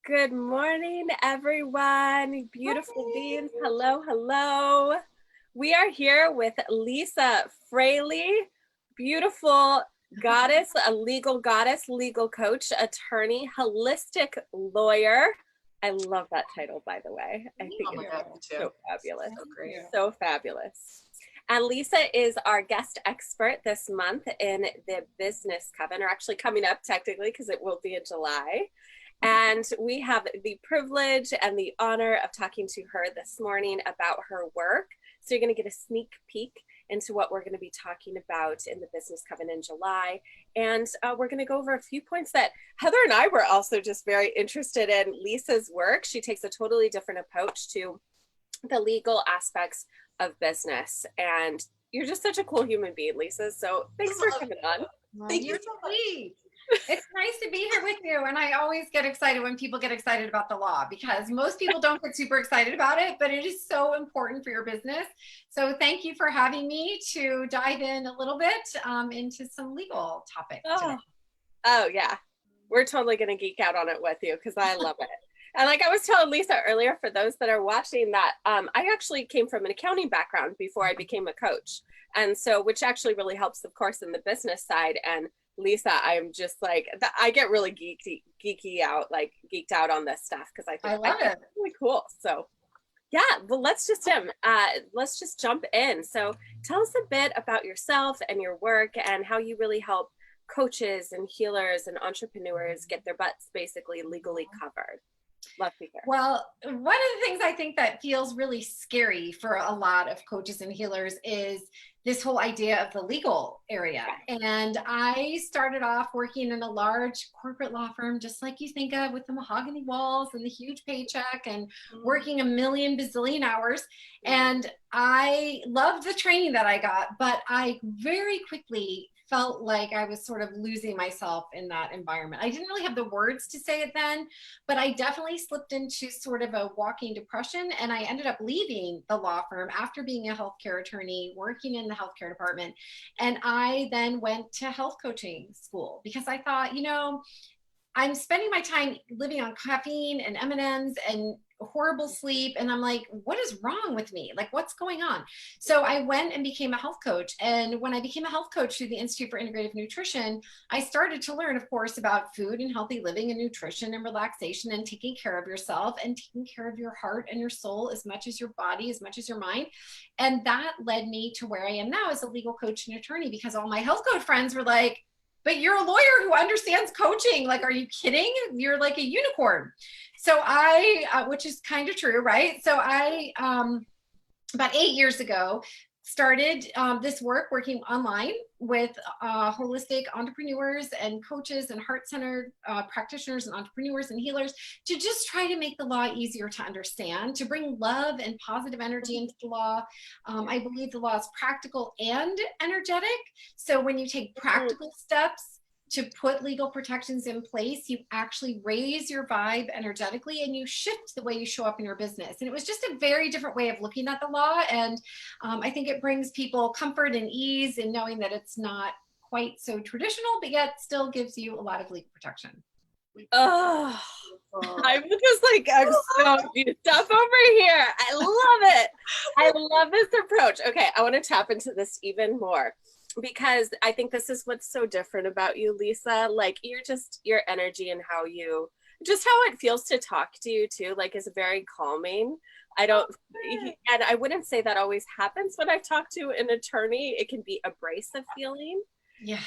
Good morning, everyone. Beautiful beings. Hello, hello. We are here with Lisa Fraley, beautiful goddess, a legal goddess, legal coach, attorney, holistic lawyer. I love that title, by the way. I think Oh my God, me it's too. so fabulous. So great. So fabulous. And Lisa is our guest expert this month in the business coven, or actually coming up technically because it will be in July. And we have the privilege and the honor of talking to her this morning about her work. So you're going to get a sneak peek into what we're going to be talking about in the Business Coven in July. And we're going to go over a few points that Heather and I were also just very interested in. Lisa's work, she takes a totally different approach to the legal aspects of business. And you're just such a cool human being, Lisa. So thanks for coming on. Thank you You're so much. sweet. It's nice to be here with you. And I always get excited when people get excited about the law because most people don't get super excited about it, but it is so important for your business. So thank you for having me to dive in a little bit into some legal topics today. Oh, yeah. We're totally going to geek out on it with you because I love it. And like I was telling Lisa earlier, for those that are watching that, I actually came from an accounting background before I became a coach. And so, which actually really helps, of course, in the business side. And Lisa, I'm just like, I get really geeky out, like geeked out on this stuff because I think I love it. it's really cool. So yeah, well, let's just jump in. So tell us a bit about yourself and your work and how you really help coaches and healers and entrepreneurs get their butts basically legally covered. Love to hear. Well, one of the things I think that feels really scary for a lot of coaches and healers is this whole idea of the legal area. And I started off working in a large corporate law firm, just like you think of, with the mahogany walls and the huge paycheck and working a million bazillion hours. And I loved the training that I got, but I very quickly felt like I was sort of losing myself in that environment. I didn't really have the words to say it then, but I definitely slipped into sort of a walking depression. And I ended up leaving the law firm after being a healthcare attorney, working in the healthcare department. And I then went to health coaching school because I thought, I'm spending my time living on caffeine and M&Ms and horrible sleep. And I'm like, what is wrong with me? Like, what's going on? So I went and became a health coach. And when I became a health coach through the Institute for Integrative Nutrition, I started to learn, of course, about food and healthy living and nutrition and relaxation and taking care of yourself and taking care of your heart and your soul as much as your body, as much as your mind. And that led me to where I am now as a legal coach and attorney, because all my health coach friends were like, but you're a lawyer who understands coaching. Like, are you kidding? You're like a unicorn. So which is kind of true, right? So I, about 8 years ago, started this work working online with holistic entrepreneurs and coaches and heart-centered practitioners and entrepreneurs and healers to just try to make the law easier to understand, to bring love and positive energy into the law. I believe the law is practical and energetic. So when you take practical steps to put legal protections in place, you actually raise your vibe energetically and you shift the way you show up in your business. And it was just a very different way of looking at the law. And I think it brings people comfort and ease in knowing that it's not quite so traditional, but yet still gives you a lot of legal protection. Oh, I'm just like, I'm so used up over here. I love it. I love this approach. Okay, I want to tap into this even more, because I think this is what's so different about you, Lisa. Like, your energy and just how it feels to talk to you too, like, is very calming. And I wouldn't say that always happens when I talk to an attorney. It can be abrasive feeling. Yeah.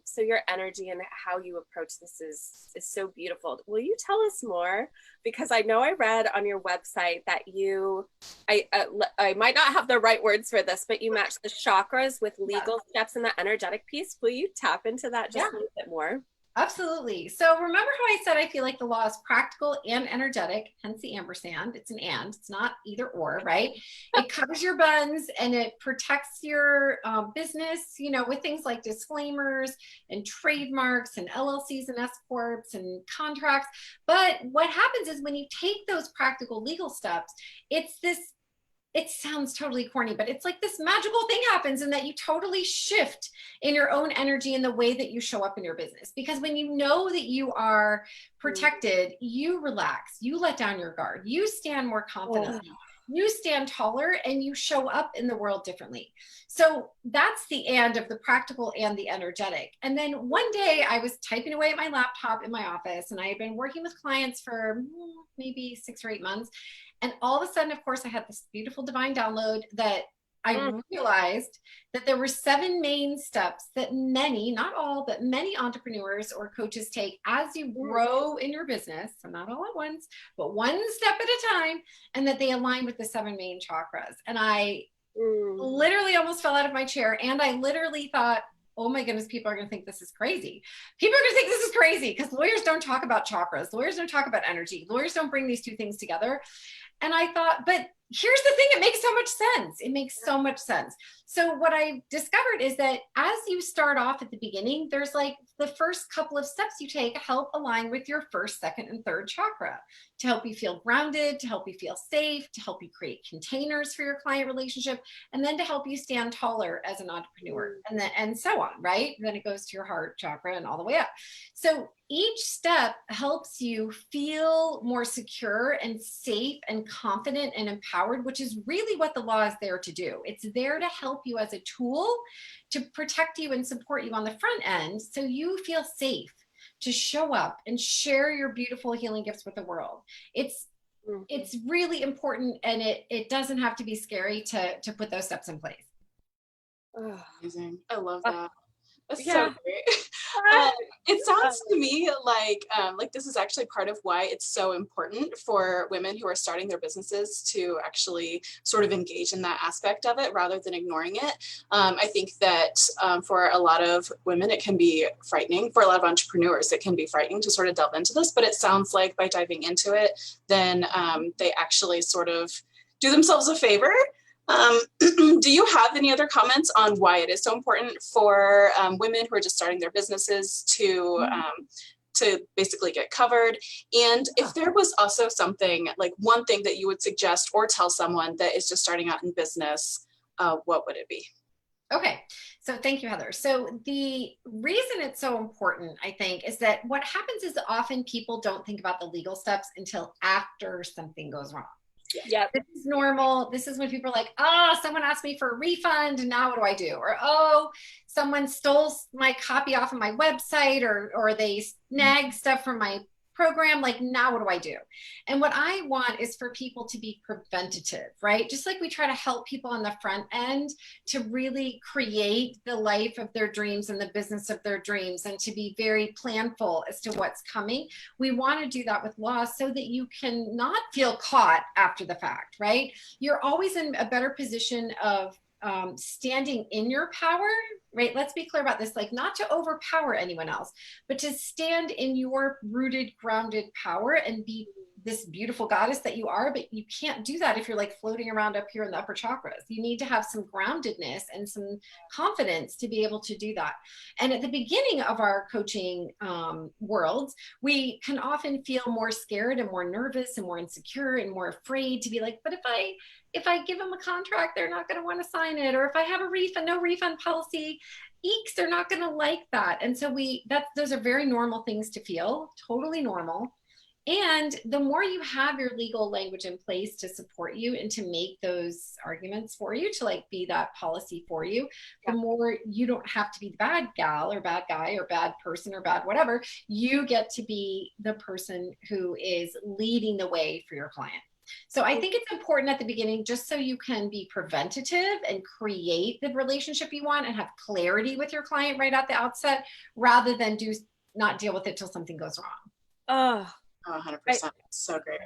So your energy and how you approach this is so beautiful. Will you tell us more? Because I know I read on your website that I might not have the right words for this, but you match the chakras with legal steps in the energetic piece. Will you tap into that just a little bit more? Absolutely. So remember how I said I feel like the law is practical and energetic, hence the ampersand. It's an and, it's not either or, right? It covers your buns and it protects your business, with things like disclaimers and trademarks and LLCs and S corps and contracts. But what happens is when you take those practical legal steps, it's this it sounds totally corny, but it's like this magical thing happens and that you totally shift in your own energy in the way that you show up in your business. Because when you know that you are protected, you relax, you let down your guard, you stand more confidently, you stand taller, and you show up in the world differently. So that's the and of the practical and the energetic. And then one day I was typing away at my laptop in my office, and I had been working with clients for maybe 6 or 8 months. And all of a sudden, of course, I had this beautiful divine download that I realized that there were 7 main steps that many, not all, but many entrepreneurs or coaches take as you grow in your business. So not all at once, but one step at a time, and that they align with the 7 main chakras. And I literally almost fell out of my chair. And I literally thought, oh my goodness, people are going to think this is crazy. People are going to think this is crazy because lawyers don't talk about chakras. Lawyers don't talk about energy. Lawyers don't bring these two things together. And I thought, but here's the thing, it makes so much sense. It makes so much sense. So what I discovered is that as you start off at the beginning, there's like the first couple of steps you take help align with your first, second, and third chakra to help you feel grounded, to help you feel safe, to help you create containers for your client relationship, and then to help you stand taller as an entrepreneur, and then and so on, right? Then it goes to your heart chakra and all the way up. So each step helps you feel more secure and safe and confident and empowered, which is really what the law is there to do. It's there to help you as a tool to protect you and support you on the front end so you feel safe to show up and share your beautiful healing gifts with the world. It's really important, and it doesn't have to be scary to put those steps in place. Oh, amazing. I love that. That's so great. It sounds to me like this is actually part of why it's so important for women who are starting their businesses to actually sort of engage in that aspect of it rather than ignoring it. I think that for a lot of women, it can be frightening. For a lot of entrepreneurs, it can be frightening to sort of delve into this, but it sounds like by diving into it, then they actually sort of do themselves a favor. Do you have any other comments on why it is so important for women who are just starting their businesses to basically get covered? And if there was also something, like one thing that you would suggest or tell someone that is just starting out in business, what would it be? Okay. So thank you, Heather. So the reason it's so important, I think, is that what happens is often people don't think about the legal steps until after something goes wrong. Yeah. This is normal. This is when people are like, oh, someone asked me for a refund. Now what do I do? Or, oh, someone stole my copy off of my website, or they snagged stuff from my program. Like, now what do I do? And what I want is for people to be preventative, right? Just like we try to help people on the front end to really create the life of their dreams and the business of their dreams, and to be very planful as to what's coming. We want to do that with law so that you can not feel caught after the fact, right? You're always in a better position of standing in your power, right? Let's be clear about this, like not to overpower anyone else, but to stand in your rooted, grounded power and be this beautiful goddess that you are. But you can't do that if you're like floating around up here in the upper chakras. You need to have some groundedness and some confidence to be able to do that. And at the beginning of our coaching worlds, we can often feel more scared and more nervous and more insecure and more afraid to be like, but if I give them a contract, they're not going to want to sign it. Or if I have a refund, no refund policy, eeks, they're not going to like that. And so those are very normal things to feel, totally normal. And the more you have your legal language in place to support you and to make those arguments for you, to like be that policy for you, the more you don't have to be the bad gal or bad guy or bad person or bad whatever. You get to be the person who is leading the way for your client. So I think it's important at the beginning, just so you can be preventative and create the relationship you want and have clarity with your client right at the outset, rather than not deal with it till something goes wrong. Oh, 100%. So great.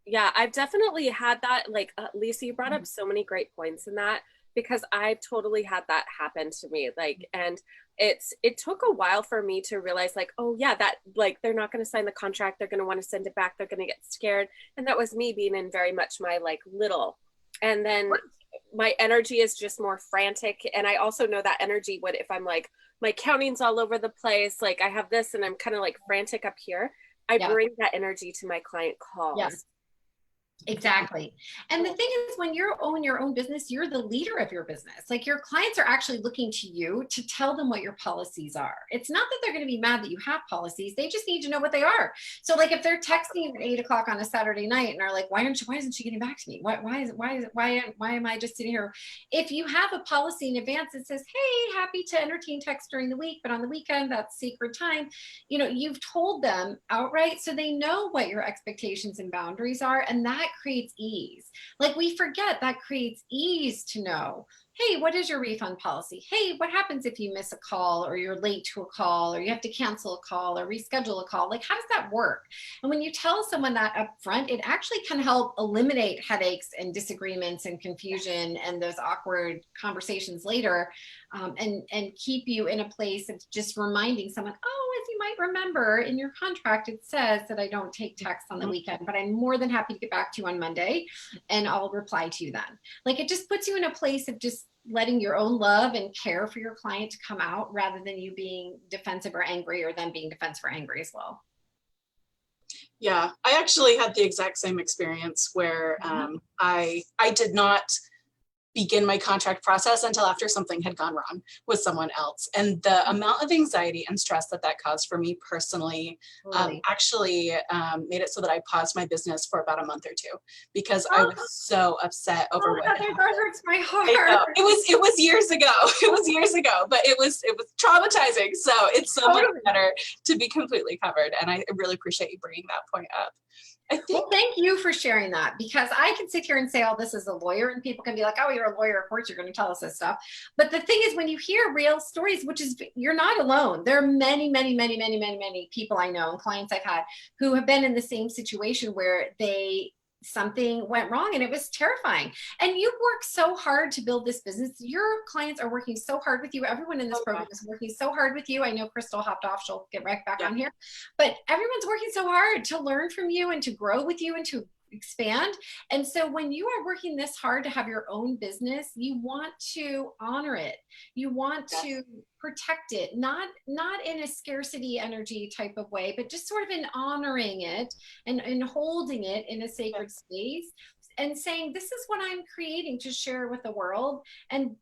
Yeah, I've definitely had that. Like, Lisa, you brought up so many great points in that, because I've totally had that happen to me. Like, and it took a while for me to realize, like, oh yeah, that, like, they're not going to sign the contract. They're going to want to send it back. They're going to get scared. And that was me being in very much my like little, and then my energy is just more frantic. And I also know that energy would, if I'm like, my counting's all over the place, like I have this and I'm kind of like frantic up here, I bring that energy to my client calls. Exactly. And the thing is, when you own your own business, you're the leader of your business. Like your clients are actually looking to you to tell them what your policies are. It's not that they're going to be mad that you have policies. They just need to know what they are. So like if they're texting at 8 o'clock on a Saturday night and are like, why isn't she getting back to me? Why am I just sitting here? If you have a policy in advance that says, hey, happy to entertain text during the week, but on the weekend, that's sacred time. You know, you've told them outright so they know what your expectations and boundaries are. And that creates ease. Like we forget that creates ease to know, hey, what is your refund policy? Hey, what happens if you miss a call or you're late to a call or you have to cancel a call or reschedule a call? Like, how does that work? And when you tell someone that up front, it actually can help eliminate headaches and disagreements and confusion and those awkward conversations later, and keep you in a place of just reminding someone, oh, as you might remember in your contract, it says that I don't take texts on the weekend, but I'm more than happy to get back to you on Monday and I'll reply to you then. Like it just puts you in a place of just letting your own love and care for your client to come out rather than you being defensive or angry or them being defensive or angry as well. Yeah, I actually had the exact same experience where I did not begin my contract process until after something had gone wrong with someone else. And the amount of anxiety and stress that caused for me personally actually made it so that I paused my business for about a month or two because I was so upset over what had happened. That hurts my heart. It was years ago. It was years ago, but it was traumatizing. So it's so much better to be completely covered. And I really appreciate you bringing that point up. Well, thank you for sharing that, because I can sit here and say all this as a lawyer and people can be like, oh, you're a lawyer, of course you're going to tell us this stuff. But the thing is, when you hear real stories, which is, you're not alone. There are many, many, many, many, many, many people I know and clients I've had who have been in the same situation where something went wrong and it was terrifying. And you work so hard to build this business. Your clients are working so hard with you. Everyone in this program is working so hard with you. I know Crystal hopped off. She'll get right back on here. But everyone's working so hard to learn from you and to grow with you and to expand. And so when you are working this hard to have your own business, you want to honor it. You want to protect it, not in a scarcity energy type of way, but just sort of in honoring it and holding it in a sacred space and saying, this is what I'm creating to share with the world. And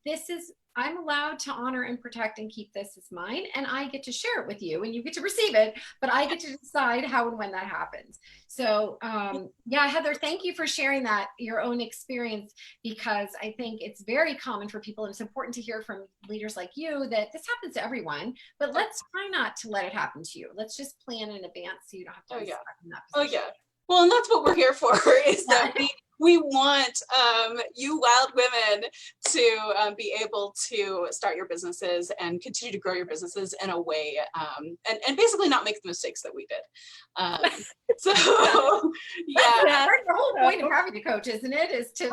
I'm allowed to honor and protect and keep this as mine, and I get to share it with you and you get to receive it, but I get to decide how and when that happens. So yeah, Heather, thank you for sharing that, your own experience, because I think it's very common for people, and it's important to hear from leaders like you that this happens to everyone, but let's try not to let it happen to you. Let's just plan in advance so you don't have to be stuck in that position. Oh yeah. Well, and that's what we're here for, is that we want you wild women to be able to start your businesses and continue to grow your businesses in a way and basically not make the mistakes that we did. So yeah. The whole point of having a coach, isn't it, is to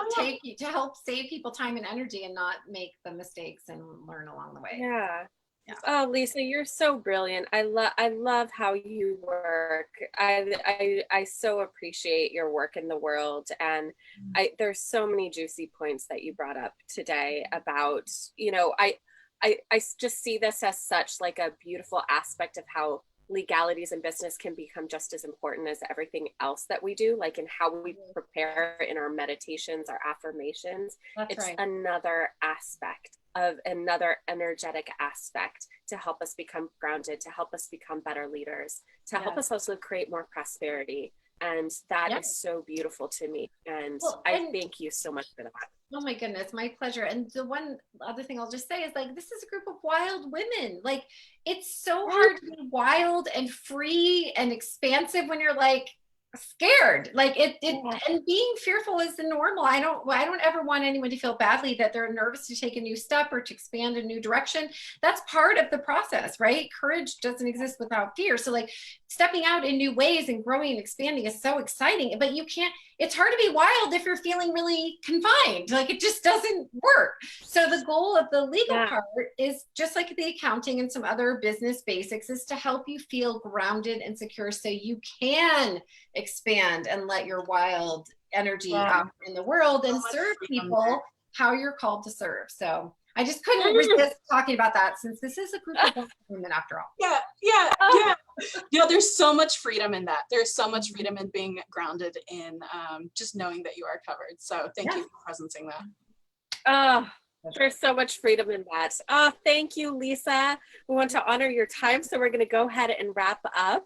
help save people time and energy and not make the mistakes and learn along the way. Yeah. Oh, Lisa, you're so brilliant. I love how you work. I so appreciate your work in the world. And there's so many juicy points that you brought up today about, I just see this as such like a beautiful aspect of how legalities in business can become just as important as everything else that we do, like in how we prepare in our meditations, our affirmations. It's another aspect of another energetic aspect to help us become grounded, to help us become better leaders, to help us also create more prosperity. And that is so beautiful to me. And I thank you so much for that. Oh my goodness, my pleasure. And the one other thing I'll just say is, like, this is a group of wild women. Like, it's so hard to be wild and free and expansive when you're like scared, like and being fearful is the normal. I don't ever want anyone to feel badly that they're nervous to take a new step or to expand a new direction. That's part of the process, right? Courage doesn't exist without fear. So like stepping out in new ways and growing and expanding is so exciting, but it's hard to be wild if you're feeling really confined. Like, it just doesn't work. So the goal of the legal part is, just like the accounting and some other business basics, is to help you feel grounded and secure so you can expand and let your wild energy out in the world and serve people how you're called to serve. So I just couldn't resist talking about that, since this is a group of women after all. Yeah, Yeah, yeah. There's so much freedom in that. There's so much freedom in being grounded in just knowing that you are covered. So thank you for presencing that. Oh, there's so much freedom in that. Oh, thank you, Lisa. We want to honor your time, so we're going to go ahead and wrap up.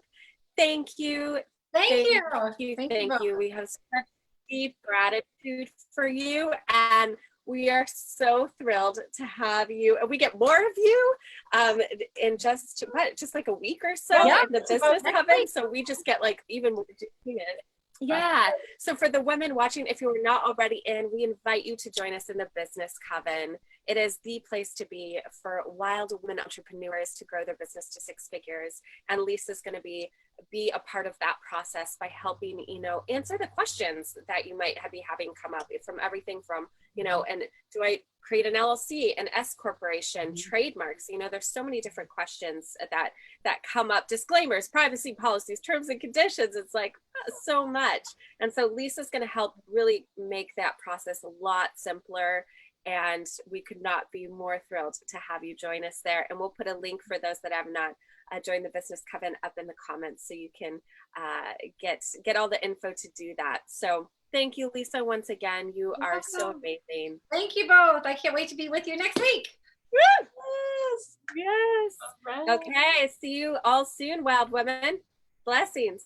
Thank you. Thank you. Thank you. We have such deep gratitude for you, and we are so thrilled to have you. We get more of you in just like a week or so in the business coven. So we just get like even more. Yeah. So for the women watching, if you're not already in, we invite you to join us in the Business Coven. It is the place to be for wild women entrepreneurs to grow their business to 6 figures. And Lisa's going to be a part of that process by helping, answer the questions that you might be having come up from everything from, and do I create an LLC, an S corporation, trademarks? There's so many different questions that come up, disclaimers, privacy policies, terms and conditions. It's like so much. And so Lisa's going to help really make that process a lot simpler. And we could not be more thrilled to have you join us there. And we'll put a link for those that have not joined the Business Coven up in the comments so you can get all the info to do that. So thank you, Lisa, once again. You are so amazing. Thank you both. I can't wait to be with you next week. Yes. Right. Okay. See you all soon, wild women. Blessings.